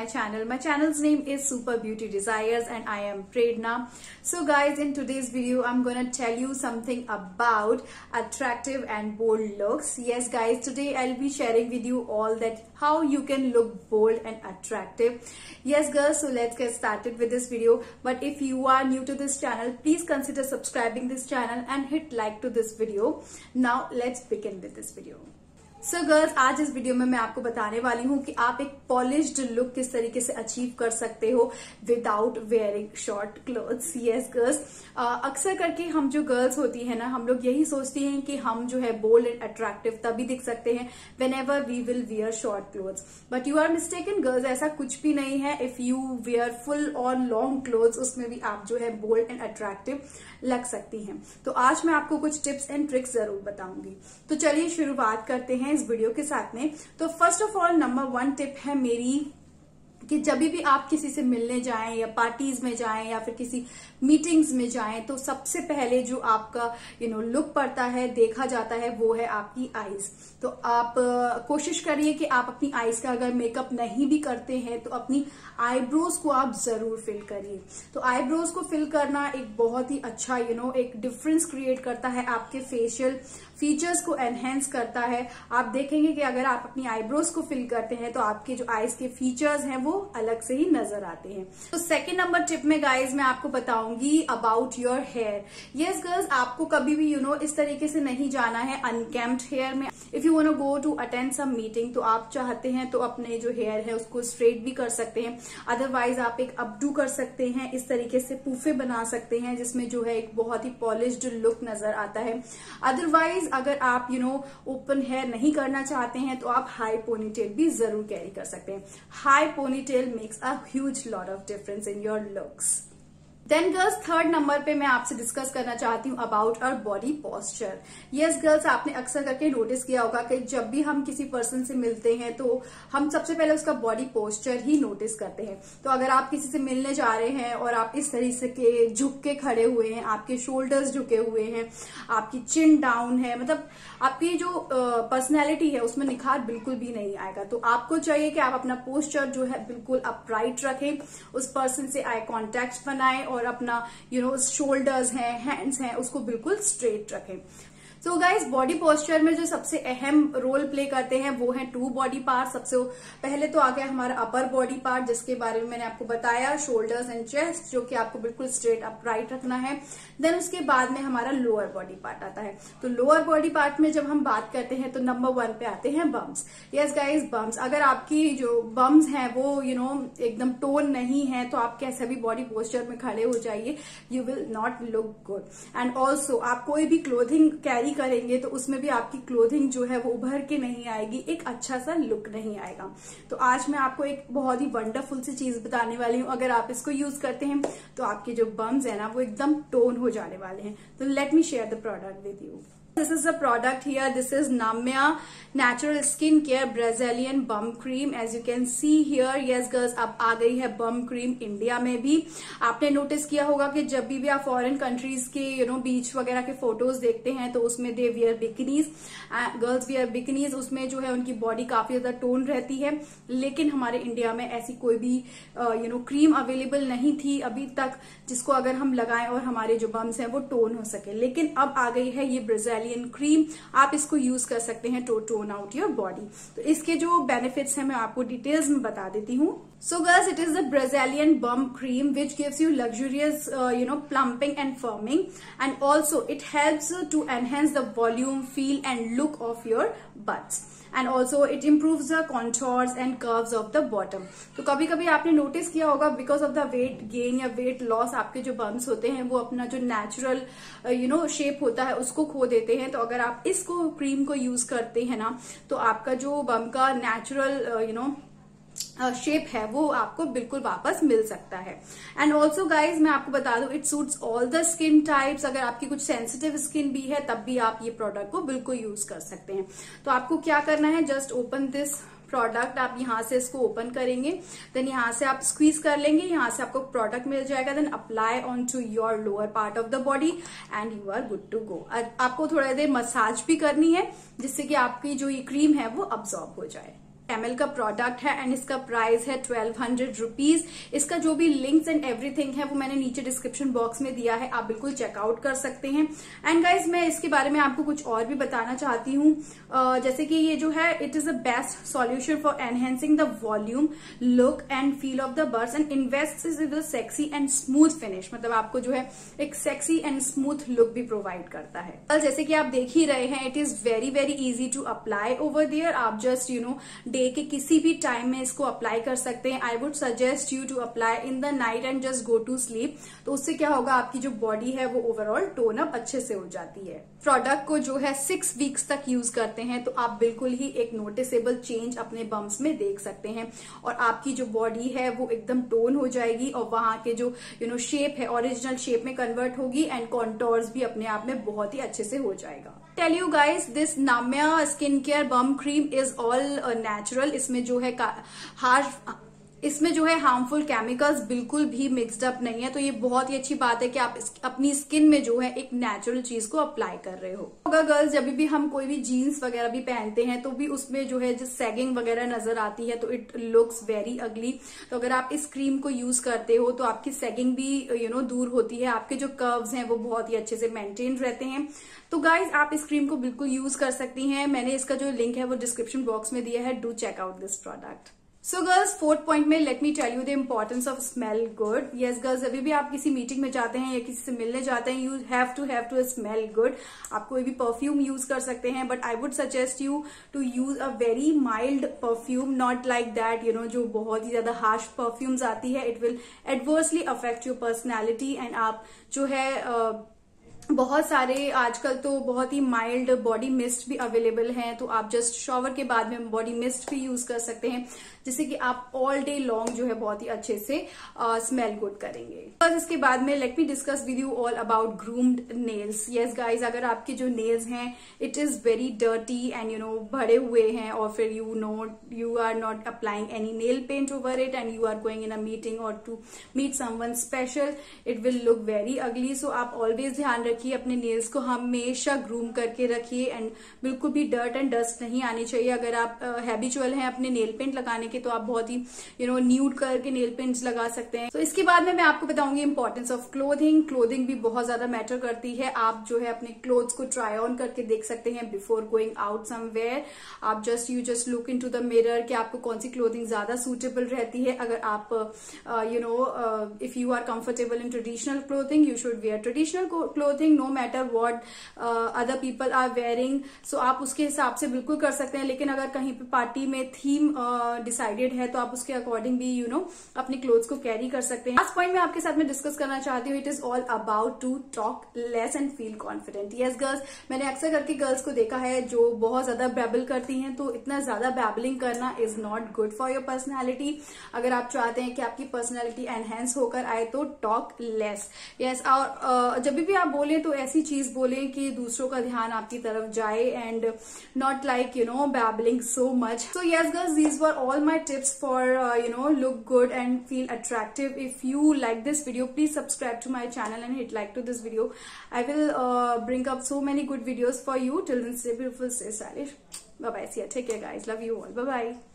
my channel. My channel's name is Super Beauty Desires and I am Prerna. So guys, in today's video, I'm gonna tell you something about attractive and bold looks. Yes guys, today I'll be sharing with you all that how you can look bold and attractive. Yes girls, so let's get started with this video. But if you are new to this channel, please consider subscribing this channel and hit like to this video. Now let's begin with this video. So girls, आज इस video में मैं आपको बताने वाली हूँ कि आप एक पॉलिश्ड लुक किस तरीके से अचीव कर सकते हो without wearing short clothes. Yes girls, अक्सर करके हम जो गर्ल्स होती है ना, हम लोग यही सोचती हैं कि हम जो है बोल्ड एंड अट्रैक्टिव तभी दिख सकते हैं whenever we will wear short clothes. But you are mistaken girls, ऐसा कुछ भी नहीं है. इफ यू वियर फुल और लॉन्ग क्लोथ्स, उसमें भी आप जो है बोल्ड एंड अट्रैक्टिव लग सकती हैं. तो आज मैं आपको कुछ टिप्स एंड ट्रिक्स जरूर बताऊंगी. तो चलिए शुरुआत करते हैं इस वीडियो के साथ में. तो first of all number 1 tip है मेरी कि जब भी आप किसी से मिलने जाएं या पार्टीज में जाएं या फिर किसी मीटिंग्स में जाएं, तो सबसे पहले जो आपका लुक पड़ता है, देखा जाता है, वो है आपकी आईज. तो आप कोशिश करिए कि आप अपनी आईज का अगर मेकअप नहीं भी करते हैं तो अपनी आईब्रोज को आप जरूर फिल करिए. तो आईब्रोज को फिल करना एक बहुत ही अच्छा एक डिफरेंस क्रिएट करता है, आपके फेशियल फीचर्स को एनहेंस करता है. आप देखेंगे कि अगर आप अपनी आईब्रोज को फिल करते हैं तो आपके जो आईज के फीचर्स हैं वो अलग से ही नजर आते हैं. तो सेकेंड नंबर टिप में गाइज मैं आपको बताऊंगी about your hair. Yes girls, आपको कभी भी इस तरीके से नहीं जाना है अनकेम्ड हेयर में. If you want to go to attend some meeting, तो आप चाहते हैं तो अपने जो हेयर है उसको स्ट्रेट भी कर सकते हैं. अदरवाइज आप एक अपडू कर सकते हैं, इस तरीके से पूफे बना सकते हैं जिसमें जो है एक बहुत ही पॉलिश्ड लुक नजर आता है. अदरवाइज अगर आप ओपन हेयर नहीं करना चाहते हैं तो आप हाई पोनीटेल भी जरूर कैरी कर सकते हैं. High ponytail makes a huge lot of difference in your looks. Then girls, third number पे मैं आपसे डिस्कस करना चाहती हूँ about our body posture. Yes girls, आपने अक्सर करके नोटिस किया होगा कि जब भी हम किसी पर्सन से मिलते हैं तो हम सबसे पहले उसका बॉडी पोस्चर ही नोटिस करते हैं. तो अगर आप किसी से मिलने जा रहे हैं और आप इस तरीके के झुक के खड़े हुए हैं, आपके शोल्डर्स झुके हुए हैं, आपकी चिन डाउन है, मतलब आपकी जो पर्सनैलिटी है उसमें निखार बिल्कुल भी नहीं आएगा. तो आपको चाहिए कि आप अपना पोस्चर जो है बिल्कुल अपराइट रखें, उस पर्सन से आई कॉन्टेक्ट बनाएं और अपना शोल्डर्स हैं, हैंड्स हैं, उसको बिल्कुल स्ट्रेट रखें. सो गाइज, बॉडी पोस्चर में जो सबसे अहम रोल प्ले करते हैं वो है 2 बॉडी पार्ट. सबसे पहले तो आ गया हमारा अपर बॉडी पार्ट, जिसके बारे में मैंने आपको बताया, शोल्डर्स एंड चेस्ट, जो कि आपको बिल्कुल स्ट्रेट अपराइट रखना है. देन उसके बाद में हमारा लोअर बॉडी पार्ट आता है. तो लोअर बॉडी पार्ट में जब हम बात करते हैं तो नंबर 1 पे आते हैं बम्स. Yes guys, bumps. अगर आपकी जो बम्स हैं वो एकदम टोन नहीं है तो आप कैसे भी बॉडी पोस्चर में खड़े हो जाइए, you will not look good. And also आप कोई भी क्लोथिंग कैरी करेंगे तो उसमें भी आपकी क्लोथिंग जो है वो उभर के नहीं आएगी, एक अच्छा सा लुक नहीं आएगा. तो आज मैं आपको एक बहुत ही वंडरफुल सी चीज बताने वाली हूँ. अगर आप इसको यूज करते हैं तो आपके जो बम्स है ना वो एकदम टोन हो जाने वाले हैं. तो let me share the product with you. This is the product here. This is Namya Natural Skin Care Brazilian Bum Cream. As you can see here, yes girls, अब आ गई है बम क्रीम इंडिया में भी. आपने नोटिस किया होगा कि जब भी आप फॉरेन कंट्रीज के बीच वगैरह के फोटोज देखते हैं तो उसमें they wear bikinis, girls wear bikinis. उसमें जो है उनकी बॉडी काफी ज्यादा टोन रहती है. लेकिन हमारे इंडिया में ऐसी कोई भी क्रीम अवेलेबल नहीं थी अभी तक जिसको अगर हम लगाएं और हमारे जो बम्स हैं वो टोन हो सके. लेकिन अब आ गई है ये ब्राजीलियन क्रीम. आप इसको यूज कर सकते हैं to tone out your body. तो इसके जो बेनिफिट्स हैं मैं आपको डिटेल्स में बता देती हूँ. So guys, it is the Brazilian Bum Cream which gives you luxurious plumping and firming, and also it helps to enhance the volume, feel and look of your butts. And also it improves the contours and curves of the bottom. तो कभी कभी आपने notice किया होगा because of the weight gain या weight loss आपके जो bumps होते हैं वो अपना जो नेचुरल शेप होता है उसको खो देते हैं. तो अगर आप इसको क्रीम को यूज करते हैं ना तो आपका जो बम का नेचुरल शेप है वो आपको बिल्कुल वापस मिल सकता है. एंड ऑल्सो गाइज मैं आपको बता दूं, it suits all the skin types. अगर आपकी कुछ सेंसिटिव स्किन भी है तब भी आप ये प्रोडक्ट को बिल्कुल यूज कर सकते हैं. तो आपको क्या करना है, जस्ट ओपन दिस प्रोडक्ट. आप यहाँ से इसको ओपन करेंगे, देन यहाँ से आप स्क्वीज कर लेंगे, यहाँ से आपको प्रोडक्ट मिल जाएगा. Then apply on to your lower part of the body and you are good to go. आपको थोड़ा देर मसाज भी करनी है जिससे कि आपकी जो ये क्रीम है वो अब्सॉर्ब हो जाए. ml का प्रोडक्ट है एंड इसका प्राइस है 1200 रुपीज। इसका जो भी लिंक्स एंड एवरीथिंग है वो मैंने नीचे डिस्क्रिप्शन बॉक्स में दिया है, आप बिल्कुल चेकआउट कर सकते हैं। एंड गाइज मैं इसके बारे में आपको कुछ और भी बताना चाहती हूँ, जैसे कि ये जो है it is the best solution for enhancing the volume, look and feel of the birds and invest with sexy and smooth finish. मतलब आपको जो है एक सेक्सी एंड स्मूथ लुक भी प्रोवाइड करता है। जैसे कि आप देख ही रहे हैं, it is very very easy to apply over there. आप जस्ट डे के किसी भी टाइम में इसको अप्लाई कर सकते हैं। I would suggest you to apply in the night and just go to sleep. तो उससे क्या होगा, आपकी जो बॉडी है वो ओवरऑल टोन अप अच्छे से हो जाती है। प्रोडक्ट को जो है 6 वीक्स तक यूज करते हैं तो आप बिल्कुल ही एक नोटिसेबल चेंज अपने बम्स में देख सकते हैं और आपकी जो बॉडी है वो एकदम टोन हो जाएगी और वहां के जो शेप है ओरिजिनल शेप में कन्वर्ट होगी एंड कॉन्टोर्स भी अपने आप में बहुत ही अच्छे से हो जाएगा। Tell you guys, this Namya skin care bum cream is all natural. इसमें जो है हार्मफुल केमिकल्स बिल्कुल भी मिक्सड अप नहीं है, तो ये बहुत ही अच्छी बात है कि आप अपनी स्किन में जो है एक नेचुरल चीज को अप्लाई कर रहे हो। अगर गर्ल्स जब भी हम कोई भी जीन्स वगैरह भी पहनते हैं तो भी उसमें जो है सैगिंग वगैरह नजर आती है तो इट लुक्स वेरी अगली। तो अगर आप इस क्रीम को यूज करते हो तो आपकी सैगिंग भी दूर होती है, आपके जो कर्व्स हैं वो बहुत ही अच्छे से मेंटेन रहते हैं। तो गाइज आप इस क्रीम को बिल्कुल यूज कर सकती हैं। मैंने इसका जो लिंक है वो डिस्क्रिप्शन बॉक्स में दिया है, do check out this product. So girls, 4th point में let me tell you the importance of smell good. Yes girls, अभी भी आप किसी मीटिंग में जाते हैं या किसी से मिलने जाते हैं, you have to smell good. आप कोई भी परफ्यूम यूज कर सकते हैं, but I would suggest you to use a very mild perfume, not like that जो बहुत ही ज्यादा हार्श परफ्यूम्स आती है। It will adversely affect your personality and आप जो है बहुत सारे आजकल तो बहुत ही माइल्ड बॉडी मिस्ट भी अवेलेबल हैं, तो आप जस्ट शॉवर के बाद में बॉडी मिस्ट भी यूज कर सकते हैं जिससे कि आप ऑल डे लॉन्ग जो है बहुत ही अच्छे से स्मेल गुड करेंगे। बस इसके बाद में let me discuss with you all about groomed nails. Yes guys, अगर आपके जो नेल्स हैं it is very dirty and भरे हुए हैं और फिर you are not applying any nail paint over it and you are going in a meeting और to meet someone special, it will look very ugly. So आप always ध्यान रखिए, अपने नेल्स को हमेशा ग्रूम करके रखिए एंड बिल्कुल भी डर्ट एंड डस्ट नहीं आनी चाहिए। अगर आप हैबिचुअल हैं अपने नेल पेंट लगाने के तो आप बहुत ही न्यूड करके नेल पेंट्स लगा सकते हैं। तो इसके बाद में मैं आपको बताऊंगी इंपॉर्टेंस ऑफ क्लोथिंग। क्लोथिंग भी बहुत ज्यादा मैटर करती है। आप जो है अपने क्लोथ्स को ट्राई ऑन करके देख सकते हैं बिफोर गोइंग आउट समवेयर। आप just look into the mirror कि आपको कौन सी क्लोथिंग ज्यादा सूटेबल रहती है। अगर आप if you are comfortable in traditional clothing, you should wear traditional clothing no matter what other people are wearing. So आप उसके हिसाब से बिल्कुल कर सकते हैं, लेकिन अगर कहीं पे पार्टी में थीम डिसाइडेड है तो आप उसके अकॉर्डिंग भी अपने क्लोथ्स को कैरी कर सकते हैं। लास्ट पॉइंट मैं आपके साथ में डिस्कस करना चाहती हूँ, it is all about to talk less and feel confident. Yes girls, मैंने अक्सर करके गर्ल्स को देखा है जो बहुत ज्यादा बैबल करती हैं, तो इतना ज्यादा बैबलिंग करना is not good for your personality. अगर आप चाहते हैं कि आपकी पर्सनैलिटी एनहेंस होकर आए तो टॉक लेस। यस, और जब भी आप बोले तो ऐसी चीज बोले कि दूसरों का ध्यान आपकी तरफ जाए and not like babbling so much. So yes girls, these were all my tips for look good and feel attractive. If you like this video, please subscribe to my channel and hit like to this video. I will bring up so many good videos for you. Till then, stay beautiful, stay stylish. Bye bye. See ya. Take care guys. Love you all. Bye bye.